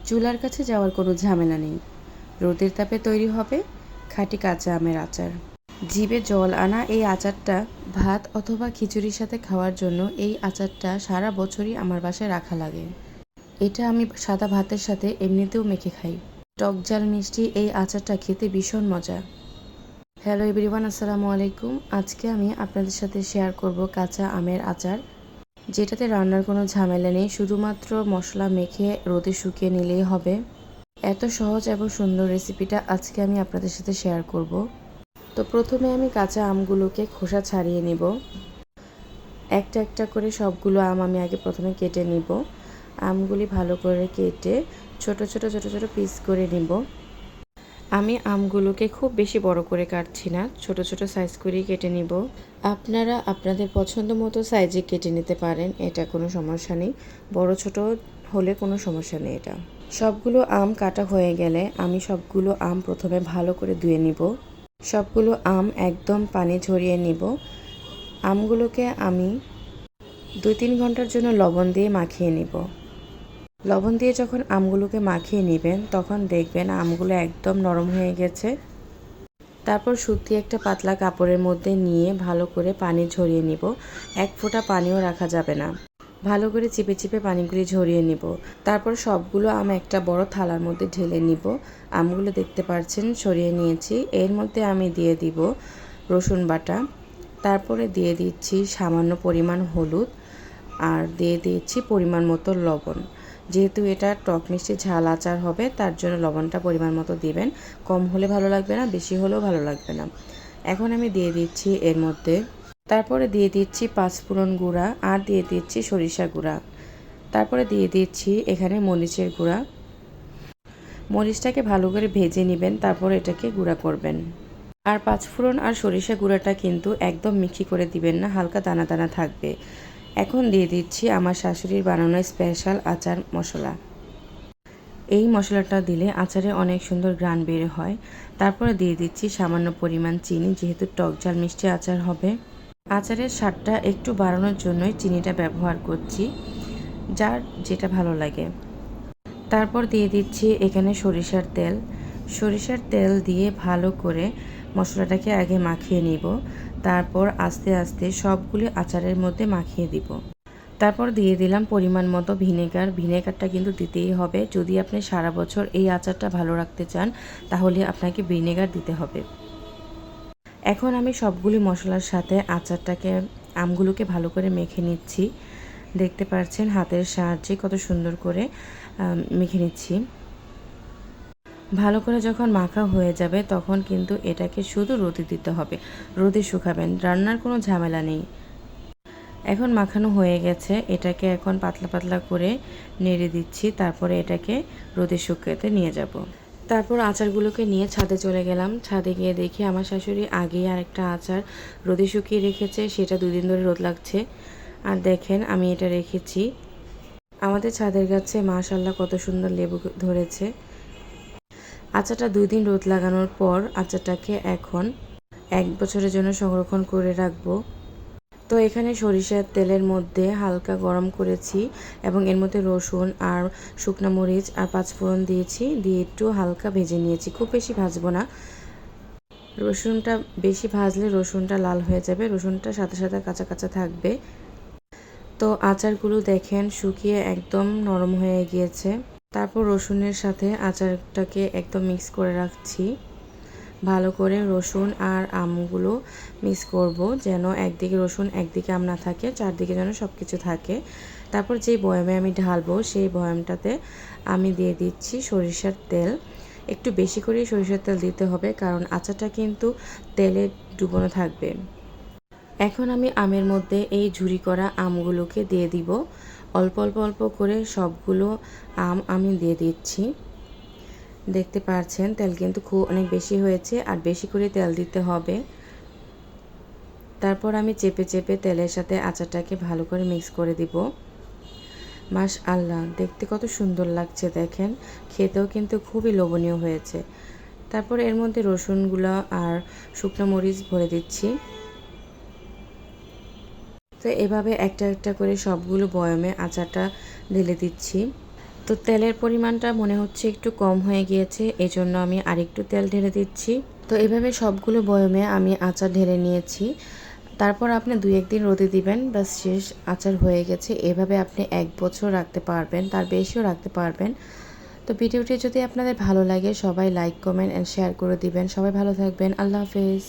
চুলার কাছে যাওয়ার কোনো ঝামেলা নেই। রোদের তাপে তৈরি হবে খাঁটি কাঁচা আমের আচার। জিভে জল আনা এই আচারটা ভাত অথবা খিচুড়ির সাথে খাওয়ার জন্য এই আচারটা সারা বছরই আমার বাসায় রাখা লাগে। এটা আমি সাদা ভাতের সাথে এমনিতেও মেখে খাই। টক ঝাল মিষ্টি এই আচারটা খেতে ভীষণ মজা। হ্যালো এভরিওয়ান, আসসালামু আলাইকুম। আজকে আমি আপনাদের সাথে শেয়ার করব কাঁচা আমের আচার, যেটাতে রান্নার কোনো ঝামেলা নেই, শুধুমাত্র মশলা মেখে রোদে শুকিয়ে নিলেই হবে। এত সহজ এবং সুন্দর রেসিপিটা আজকে আমি আপনাদের সাথে শেয়ার করব। তো প্রথমে আমি কাঁচা আমগুলোকে খোসা ছাড়িয়ে নিব। একটা একটা করে সবগুলো আম আমি আগে প্রথমে কেটে নিব। আমগুলি ভালো করে কেটে ছোট ছোট ছোট ছোট পিস করে নিব। আমি আমগুলোকে খুব বেশি বড় করে কাটছি না, ছোট ছোট সাইজ করেই কেটে নিব। আপনারা আপনাদের পছন্দ মতো সাইজে কেটে নিতে পারেন, এটা কোনো সমস্যা নেই। বড় ছোট হলে কোনো সমস্যা নেই। এটা সবগুলো আম কাটা হয়ে গেলে আমি সবগুলো আম প্রথমে ভালো করে ধুয়ে নিব। সবগুলো আম একদম পানি ঝরিয়ে নিব। আমগুলোকে আমি 2-3 ঘন্টার জন্য লবণ দিয়ে মাখিয়ে নিব। লবণ দিয়ে যখন আমগুলোকে মাখিয়ে নেবেন তখন দেখবেন আমগুলো একদম নরম হয়ে গেছে। তারপর সুতি একটা পাতলা কাপড়ের মধ্যে নিয়ে ভালো করে পানি ঝরিয়ে নিব। এক ফোঁটা পানিও রাখা যাবে না। ভালো করে চিপে চিপে পানিগুলি ঝরিয়ে নিব। তারপর সবগুলো আম একটা বড় থালার মধ্যে ঢেলে নিব। আমগুলো দেখতে পাচ্ছেন সরিয়ে নিয়েছি। এর মধ্যে আমি দিয়ে দিব রসুন বাটা, তারপরে দিয়ে দিচ্ছি সামান্য পরিমাণ হলুদ, আর দিয়ে দিচ্ছি পরিমাণ মতো লবণ। যেহেতু এটা টক মিষ্টি ঝাল আচার হবে, তার জন্য লবণটা পরিমাণ মতো দিবেন। কম হলে ভালো লাগবে না, বেশি হলেও ভালো লাগবে না। এখন আমি দিয়ে দিচ্ছি এর মধ্যে, তারপরে দিয়ে দিচ্ছি 5 ফোড়ন গুঁড়া, আর দিয়ে দিচ্ছি সরিষা গুঁড়া, তারপরে দিয়ে দিচ্ছি এখানে মরিচের গুঁড়া। মরিচটাকে ভালো করে ভেজে নেবেন, তারপর এটাকে গুঁড়া করবেন। আর 5 ফোড়ন আর সরিষা গুঁড়াটা কিন্তু একদম মিক্সি করে দিবেন না, হালকা দানা দানা থাকবে। এখন দিয়ে দিচ্ছি আমার শাশুড়ির বানানো স্পেশাল আচার মশলা। এই মশলাটা দিলে আচারে অনেক সুন্দর ঘ্রাণ বের হয়। তারপরে দিয়ে দিচ্ছি সামান্য পরিমাণ চিনি, যেহেতু টক ঝাল মিষ্টি আচার হবে। আচারের স্বাদটা একটু বাড়ানোর জন্যই চিনিটা ব্যবহার করছি, যার যেটা ভালো লাগে। তারপর দিয়ে দিচ্ছি এখানে সরিষার তেল। সরিষার তেল দিয়ে ভালো করে মশলাটাকে আগে মাখিয়ে নিব, তারপর আস্তে আস্তে সবগুলি আচারের মধ্যে মাখিয়ে দিব। তারপর দিয়ে দিলাম পরিমাণ মতো ভিনেগার। ভিনেগারটা কিন্তু দিতেই হবে। যদি আপনি সারা বছর এই আচারটা ভালো রাখতে চান তাহলে আপনাকে ভিনেগার দিতে হবে। এখন আমি সবগুলি মশলার সাথে আচারটাকে, আমগুলোকে ভালো করে মেখে নিচ্ছি। দেখতে পাচ্ছেন হাতের সাহায্যে কত সুন্দর করে মেখে নিচ্ছি। ভালো করে যখন মাখা হয়ে যাবে তখন কিন্তু এটাকে শুধু রোদে দিতে হবে। রোদে শুকাবেন, রান্নার কোনো ঝামেলা নেই। এখন মাখানো হয়ে গেছে, এটাকে এখন পাতলা পাতলা করে নেড়ে দিচ্ছি। তারপরে এটাকে রোদে শুকাতে নিয়ে যাব। তারপর আচারগুলোকে নিয়ে ছাদে চলে গেলাম। ছাদে গিয়ে দেখি আমার শাশুড়ি আগেই আরেকটা আচার রোদে শুকিয়ে রেখেছে, সেটা 2 দিন ধরে রোদ লাগছে। আর দেখেন আমি এটা রেখেছি। আমাদের ছাদের গাছে মাশাআল্লাহ কত সুন্দর লেবু ধরেছে। আচারটা 2 দিন রোদ লাগানোর পর আচারটাকে এখন 1 বছরের জন্য সংরক্ষণ করে রাখবো। তো এখানে সরিষার তেলের মধ্যে হালকা গরম করেছি এবং এর মধ্যে রসুন আর শুকনো মরিচ আর 5 ফোড়ন দিয়েছি, দিয়ে একটু হালকা ভেজে নিয়েছি। খুব বেশি ভাজবো না, রসুনটা বেশি ভাজলে রসুনটা লাল হয়ে যাবে, রসুনটা সাথে সাথে কাঁচা কাঁচা থাকবে। তো আচারগুলো দেখেন শুকিয়ে একদম নরম হয়ে গিয়েছে। তারপর রসুনের সাথে আচারটাকে একদম মিক্স করে রাখছি। ভালো করে রসুন আর আমগুলো মিক্স করব, যেন একদিকে রসুন একদিকে আম না থাকে, চারদিকে যেন সব কিছু থাকে। তারপর যেই বয়ামে আমি ঢালবো সেই বয়ামটাতে আমি দিয়ে দিচ্ছি সরিষার তেল। একটু বেশি করেই সরিষার তেল দিতে হবে, কারণ আচারটা কিন্তু তেলে ডুবোনো থাকবে। এখন আমি আমের মধ্যে এই ঝুরি করা আমগুলোকে দিয়ে দিব। অল্প অল্প অল্প করে সবগুলো আম আমি দিয়ে দিচ্ছি। দেখতে পাচ্ছেন তেল কিন্তু অনেক বেশি হয়েছে, আর বেশি করে তেল দিতে হবে। তারপর আমি চেপে চেপে তেলের সাথে আচারটাকে ভালো করে মিক্স করে দিব। মাশাআল্লাহ, দেখতে কত সুন্দর লাগছে দেখেন, খেতেও কিন্তু খুবই লোভনীয় হয়েছে। তারপর এর মধ্যে রসুনগুলো আর শুকনো মরিচ ভরে দিচ্ছি। তো এভাবে একটা একটা করে সবগুলো বয়ামে আচারটা ঢেলে দিচ্ছি। তো তেলের পরিমাণটা মনে হচ্ছে একটু কম হয়ে গিয়েছে, এজন্য আমি আরেকটু তেল ঢেলে দিচ্ছি। তো এভাবে সবগুলো বয়মে আমি আচার ঢেলে নিয়েছি। তারপর আপনি 2-1 দিন রোদে দিবেন, ব্যাস শেষ, আচার হয়ে গেছে। এভাবে আপনি 1 বছর রাখতে পারবেন, তার বেশিও রাখতে পারবেন। তো ভিডিওটি যদি আপনাদের ভালো লাগে সবাই লাইক, কমেন্ট অ্যান্ড শেয়ার করে দিবেন। সবাই ভালো থাকবেন। আল্লাহ হাফেজ।